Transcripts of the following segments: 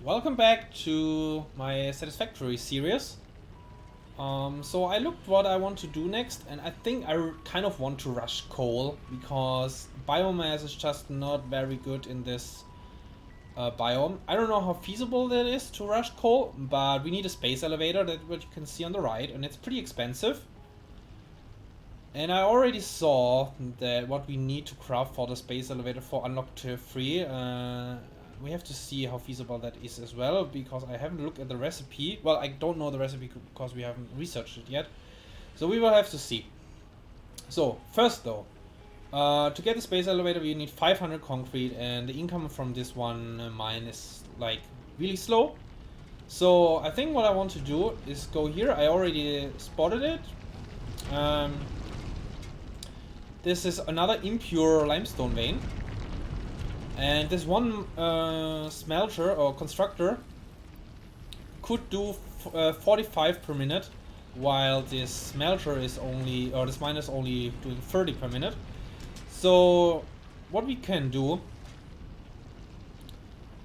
Welcome back to my Satisfactory series. So I looked what I want to do next, and I think I kind of want to rush coal because biomass is just not very good in this biome. I don't know how feasible that is to rush coal, but we need a space elevator, that what you can see on the right, and it's pretty expensive. And I already saw that what we need to craft for the space elevator for unlock tier 3. We have to see how feasible that is as well, because I haven't looked at the recipe. Well, I don't know the recipe because we haven't researched it yet. So we will have to see. So, first though, to get the space elevator we need 500 concrete, and the income from this one mine is like really slow. So I think what I want to do is go here. I already spotted it. This is another impure limestone vein. And this one smelter or constructor could do 45 per minute, while this smelter is only, or this mine is only doing 30 per minute. So what we can do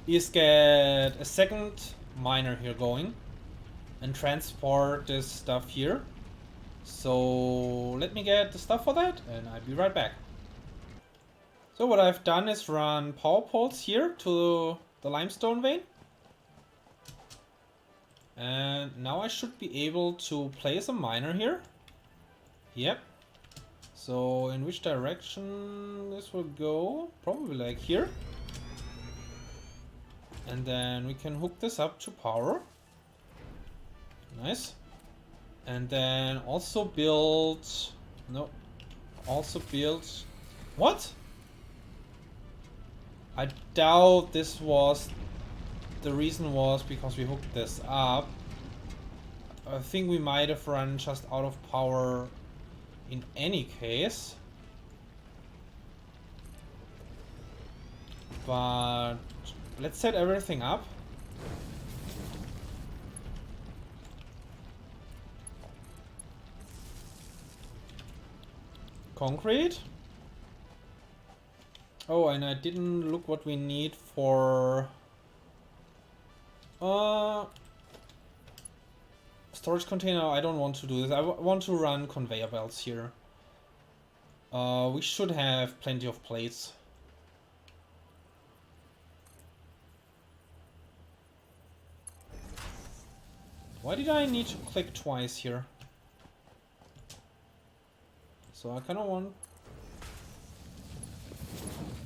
is get a second miner here going and transport this stuff here. So let me get the stuff for that and I'll be right back. So what I've done is run power poles here to the limestone vein. And now I should be able to place a miner here. Yep. So in which direction this will go? Probably like here. And then we can hook this up to power. Nice. And then also build... No. Also build... What? I doubt this was... The reason was because we hooked this up. I think we might have run just out of power in any case. But let's set everything up. Concrete. Oh, and I didn't look what we need for storage container. I don't want to do this. I want to run conveyor belts here. We should have plenty of plates. Why did I need to click twice here? So I kind of want...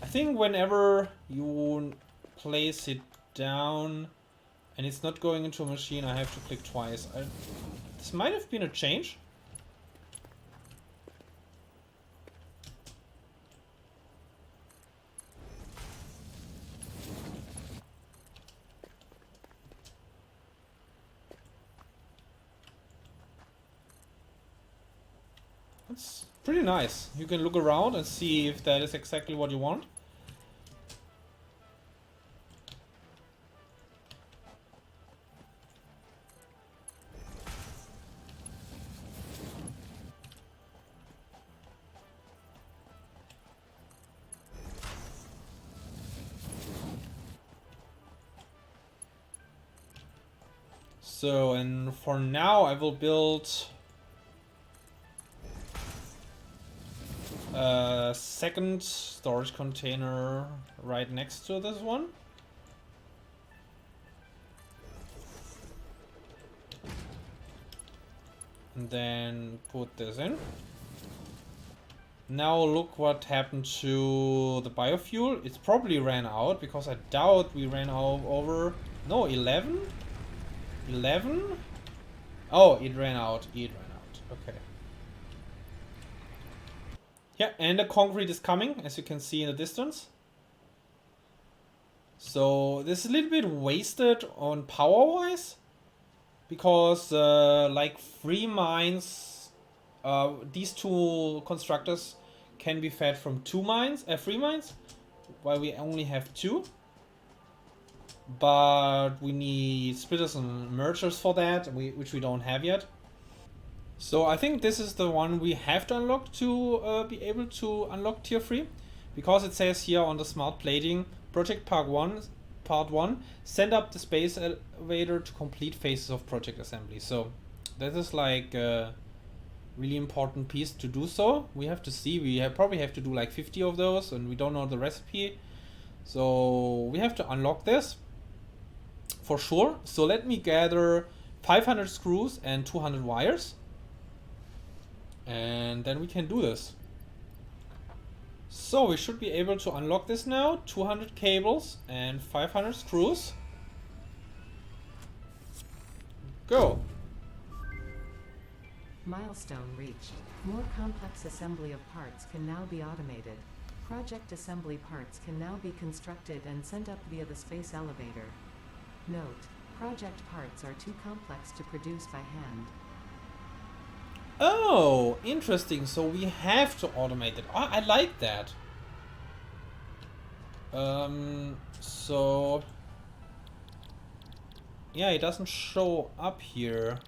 I think whenever you place it down and it's not going into a machine, I have to click twice. This might have been a change. It's pretty nice. You can look around and see if that is exactly what you want. So, and for now I will build a second storage container right next to this one. And then put this in. Now look what happened to the biofuel. It's probably ran out, because I doubt we ran over... No, 11? 11? Oh, it ran out. It ran out. Okay. Yeah, and the concrete is coming, as you can see in the distance. So this is a little bit wasted on power-wise, because like 3 mines, these 2 constructors can be fed from 3 mines, while we only have 2. But we need splitters and mergers for that, which we don't have yet. So I think this is the one we have to unlock to be able to unlock tier 3. Because it says here on the smart plating, Project Park 1 part 1. Send up the space elevator to complete phases of project assembly. So that is like a really important piece to do so. We have to see, probably have to do like 50 of those, and we don't know the recipe. So we have to unlock this for sure. So let me gather 500 screws and 200 wires. And then we can do this. So we should be able to unlock this now. 200 cables and 500 screws. Go. Milestone reached. More complex assembly of parts can now be automated. Project assembly parts can now be constructed and sent up via the space elevator. Note: project parts are too complex to produce by hand. Oh, interesting. So we have to automate it. Oh, I like that. So yeah, it doesn't show up here.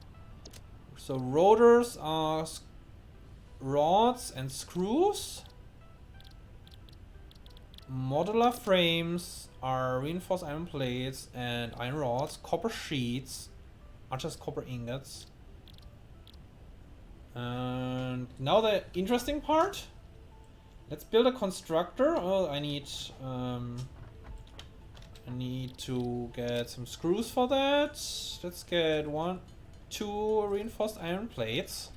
So rotors are rods and screws. Modular frames are reinforced iron plates and iron rods. Copper sheets are just copper ingots. And now the interesting part. Let's build a constructor. Oh, I need to get some screws for that. Let's get 2 reinforced iron plates,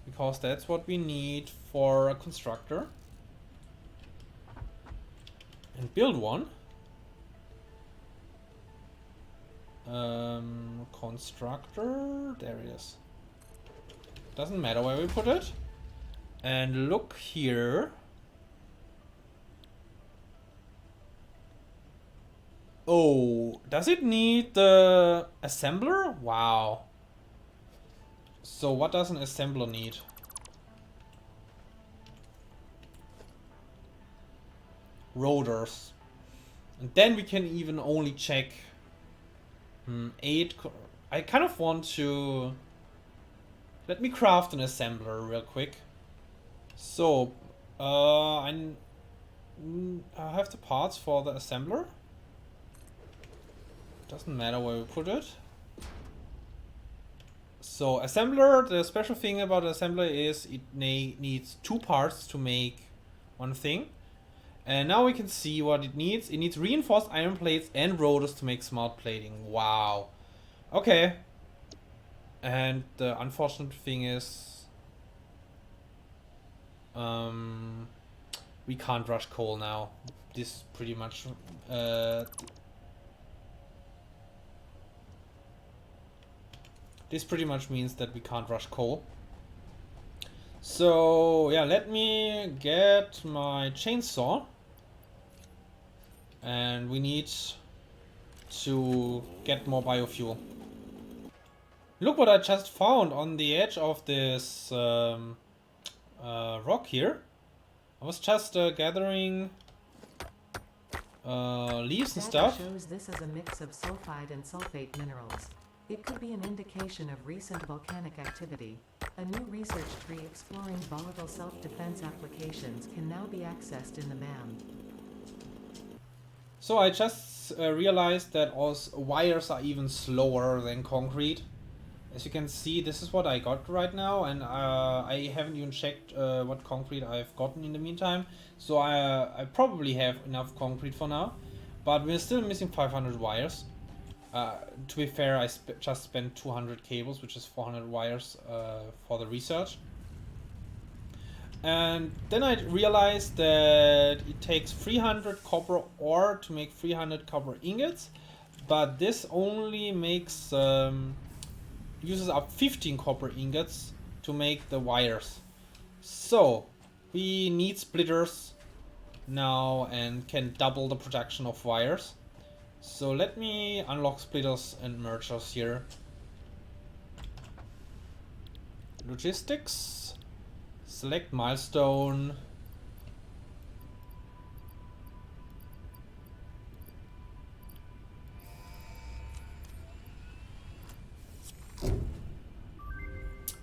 because that's what we need for a constructor. And build one. Constructor, there it is. Doesn't matter where we put it. And look here. Oh, does it need the assembler? Wow. So what does an assembler need? Rotors. And then we can even only check 8. I kind of want to... Let me craft an assembler real quick. So, I have the parts for the assembler. Doesn't matter where we put it. So assembler, the special thing about the assembler is it needs 2 parts to make one thing. And now we can see what it needs. It needs reinforced iron plates and rotors to make smart plating. Wow. Okay. And the unfortunate thing is we can't rush coal now. This pretty much means that we can't rush coal. So yeah, let me get my chainsaw. And we need to get more biofuel. Look what I just found on the edge of this rock here. I was just gathering leaves and stuff. Shows this as a mix of sulfide and sulfate minerals. It could be an indication of recent volcanic activity. A new research tree exploring volatile self-defense applications can now be accessed in the MAM. So I just realized that wires are even slower than concrete. As you can see, this is what I got right now, and I haven't even checked what concrete I've gotten in the meantime. So I probably have enough concrete for now, but we're still missing 500 wires. To be fair, I just spent 200 cables, which is 400 wires for the research. And then I realized that it takes 300 copper ore to make 300 copper ingots, but this only makes uses up 15 copper ingots to make the wires. So we need splitters now and can double the production of wires. So let me unlock splitters and mergers here. Logistics. Select milestone.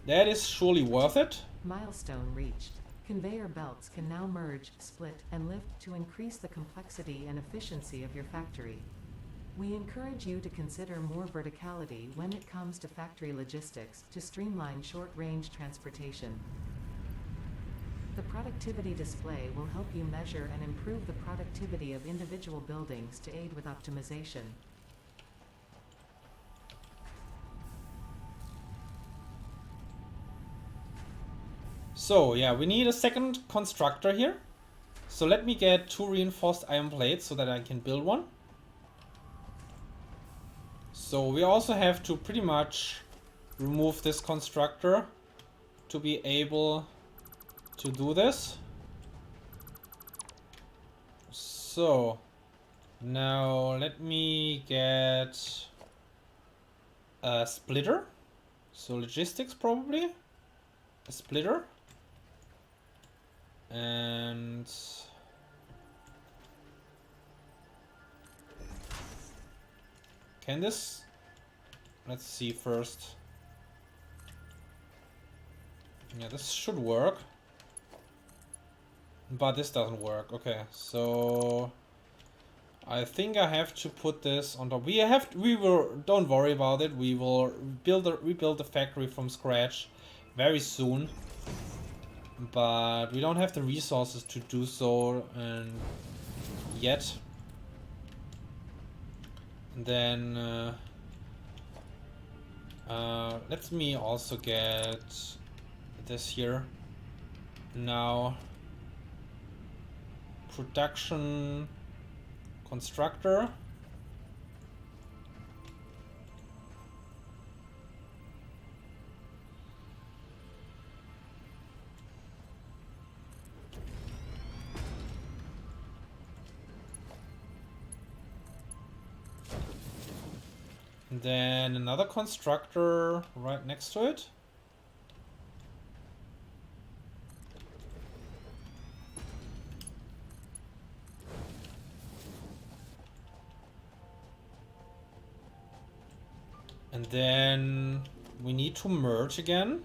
That is surely worth it. Milestone reached. Conveyor belts can now merge, split, and lift to increase the complexity and efficiency of your factory. We encourage you to consider more verticality when it comes to factory logistics to streamline short-range transportation. The productivity display will help you measure and improve the productivity of individual buildings to aid with optimization. So yeah, we need a second constructor here. So let me get 2 reinforced iron plates so that I can build one. So we also have to pretty much remove this constructor to be able to do this. So now let me get a splitter. So logistics probably. A splitter. And can this? Let's see first. Yeah, this should work. But this doesn't work. Okay, so I think I have to put this on top. Don't worry about it. We will rebuild the factory from scratch very soon. But we don't have the resources to do so yet. And then let me also get this here. Now production constructor. And then another constructor right next to it. And then we need to merge again.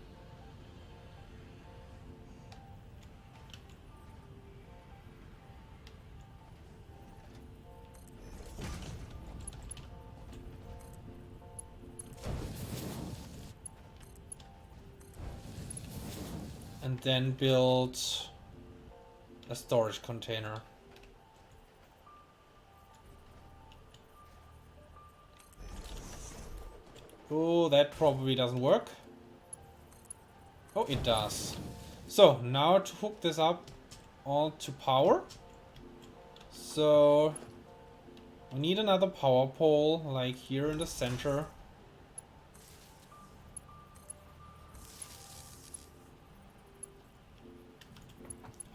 And then build a storage container. Oh, that probably doesn't work. Oh, it does. So now to hook this up all to power. So we need another power pole like here in the center.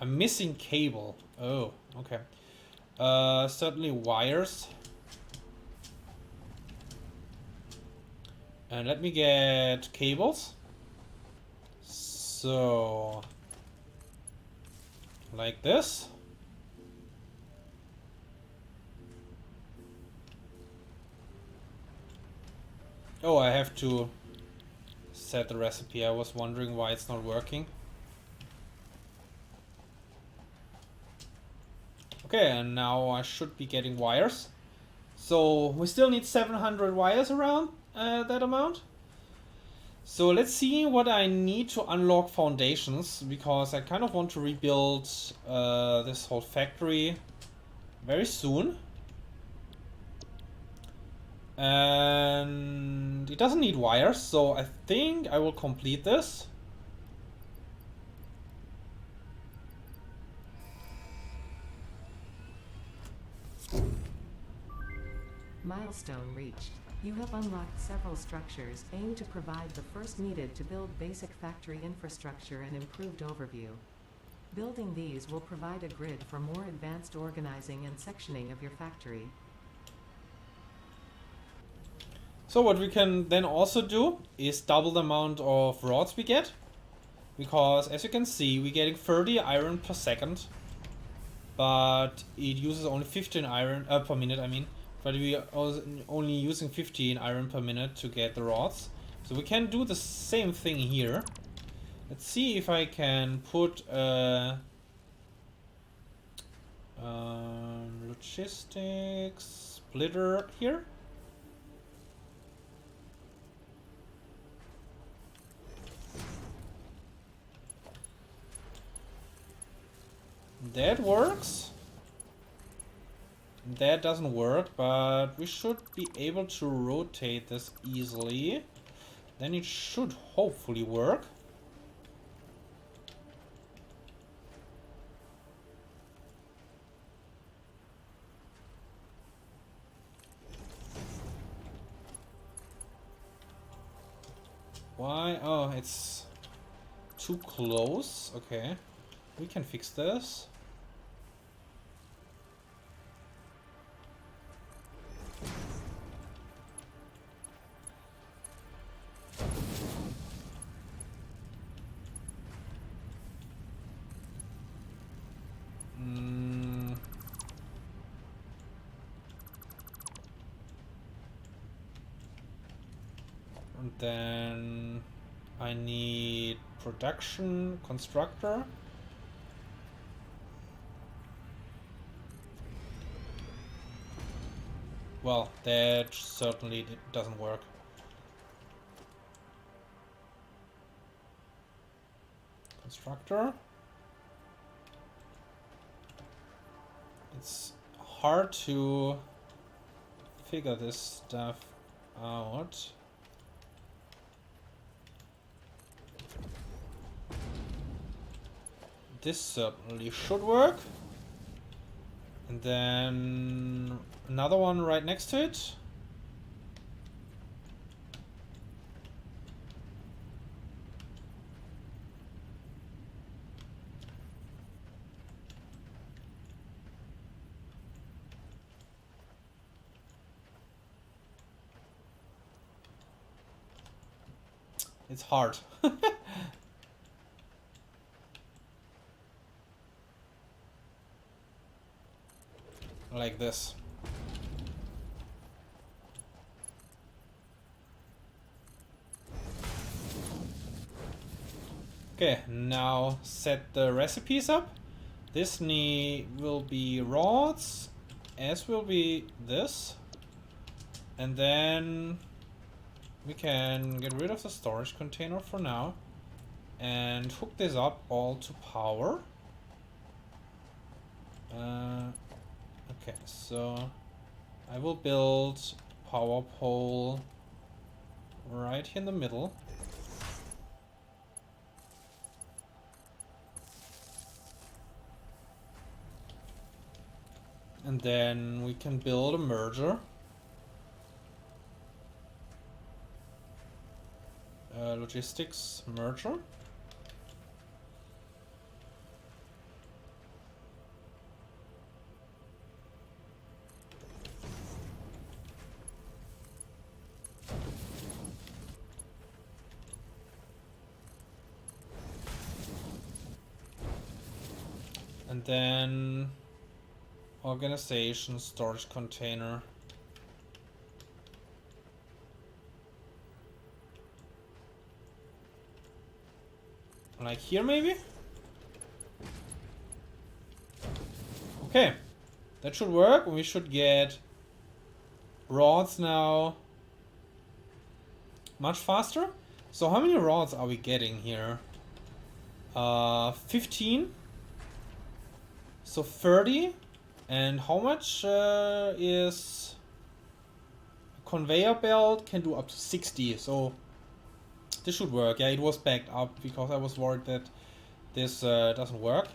I'm missing cable. Oh, okay. Certainly wires. And let me get cables. So, like this. Oh, I have to set the recipe. I was wondering why it's not working. Okay, and now I should be getting wires. So we still need 700 wires around that amount. So let's see what I need to unlock foundations, because I kind of want to rebuild this whole factory very soon. And it doesn't need wires, so I think I will complete this. Milestone reached. You have unlocked several structures aimed to provide the first needed to build basic factory infrastructure and improved overview. Building these will provide a grid for more advanced organizing and sectioning of your factory. So what we can then also do is double the amount of rods we get, because as you can see, we're getting 30 iron per second, but it uses only 15 iron per minute, I mean. But we are only using 15 iron per minute to get the rods. So we can do the same thing here. Let's see if I can put a logistics splitter here. That works. That doesn't work, but we should be able to rotate this easily. Then it should hopefully work. Why? Oh, it's too close. Okay. We can fix this. And then I need production constructor. Well, that certainly doesn't work. Constructor. It's hard to figure this stuff out. This certainly should work. And then another one right next to it. It's hard. Like this. Okay, now set the recipes up. This will be rods, as will be this. And then we can get rid of the storage container for now and hook this up all to power. Okay, so I will build power pole right here in the middle. And then we can build a merger. Logistics merger. And then organization storage container. Like here maybe? Okay, that should work. We should get rods now much faster. So how many rods are we getting here? 15. So 30. And how much is a conveyor belt? Can do up to 60. So this should work. Yeah, it was backed up because I was worried that this doesn't work.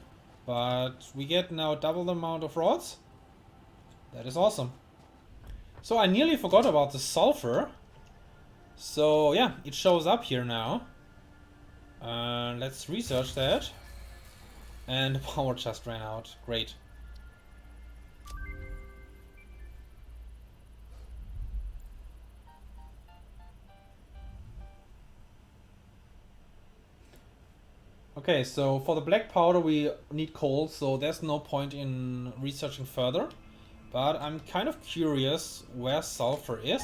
But we get now double the amount of rods. That is awesome. So I nearly forgot about the sulfur. So yeah, it shows up here now. Let's research that. And the power just ran out. Great. Okay, so for the black powder we need coal, so there's no point in researching further. But I'm kind of curious where sulfur is.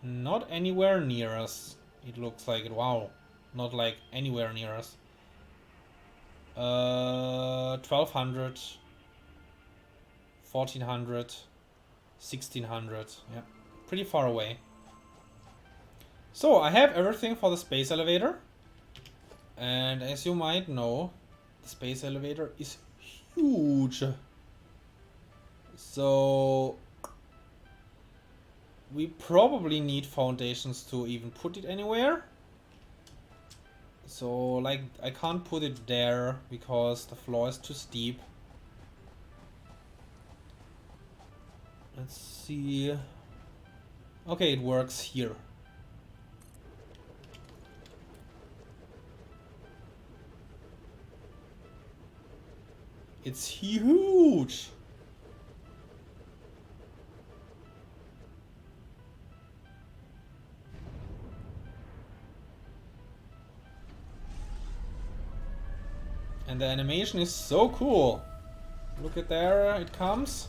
Not anywhere near us. It looks like it. Wow. Not like anywhere near us. 1200, 1400, 1600. Yeah, pretty far away. So I have everything for the space elevator. And as you might know, the space elevator is huge. So we probably need foundations to even put it anywhere. So like I can't put it there because the floor is too steep. Let's see. Okay, it works here. It's huge. And the animation is so cool. Look at there, it comes.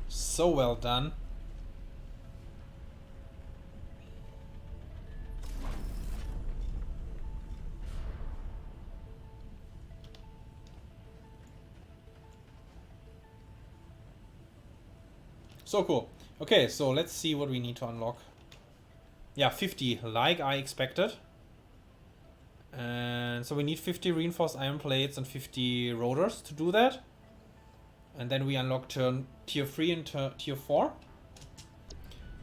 So well done. So cool. Okay, so let's see what we need to unlock. Yeah, 50, like I expected. And so we need 50 reinforced iron plates and 50 rotors to do that. And then we unlock tier 3 and tier 4.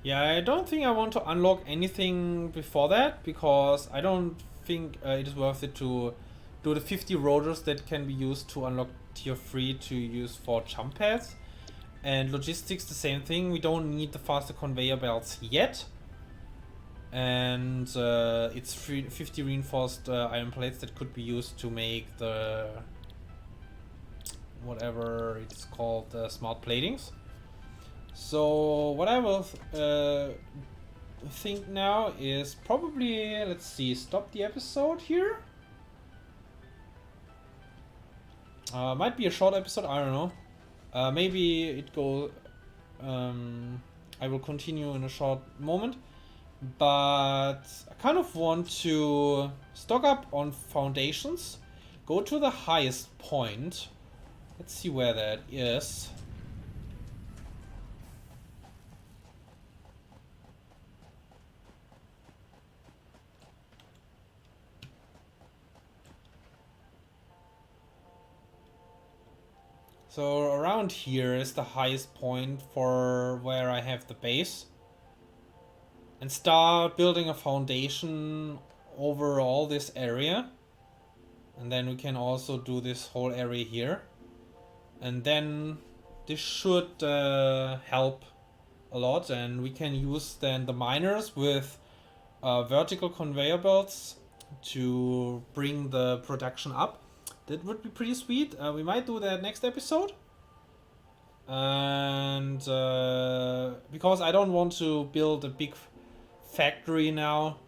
Yeah, I don't think I want to unlock anything before that, because I don't think it is worth it to do the 50 rotors that can be used to unlock tier 3 to use for jump pads. And logistics, the same thing. We don't need the faster conveyor belts yet. And it's 50 reinforced iron plates that could be used to make the whatever it's called, smart platings. So what I will think now is probably, let's see, stop the episode here. Might be a short episode, I don't know. Maybe it go. I will continue in a short moment, but I kind of want to stock up on foundations. Go to the highest point. Let's see where that is. So around here is the highest point for where I have the base. And start building a foundation over all this area. And then we can also do this whole area here. And then this should help a lot. And we can use then the miners with vertical conveyor belts to bring the production up. That would be pretty sweet. We might do that next episode. And because I don't want to build a big factory now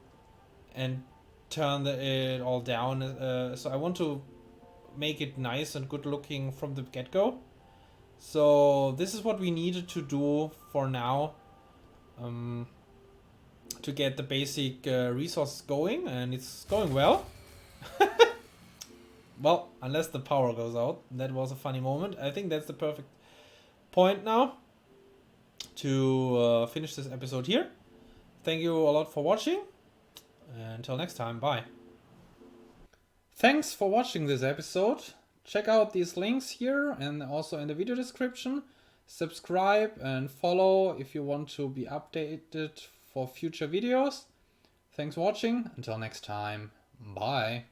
and turn it all down. So I want to make it nice and good looking from the get-go. So this is what we needed to do for now. To get the basic resources going, and it's going well. Well, unless the power goes out. That was a funny moment. I think that's the perfect point now to finish this episode here. Thank you a lot for watching. Until next time, bye. Thanks for watching this episode. Check out these links here and also in the video description. Subscribe and follow if you want to be updated for future videos. Thanks for watching. Until next time, bye.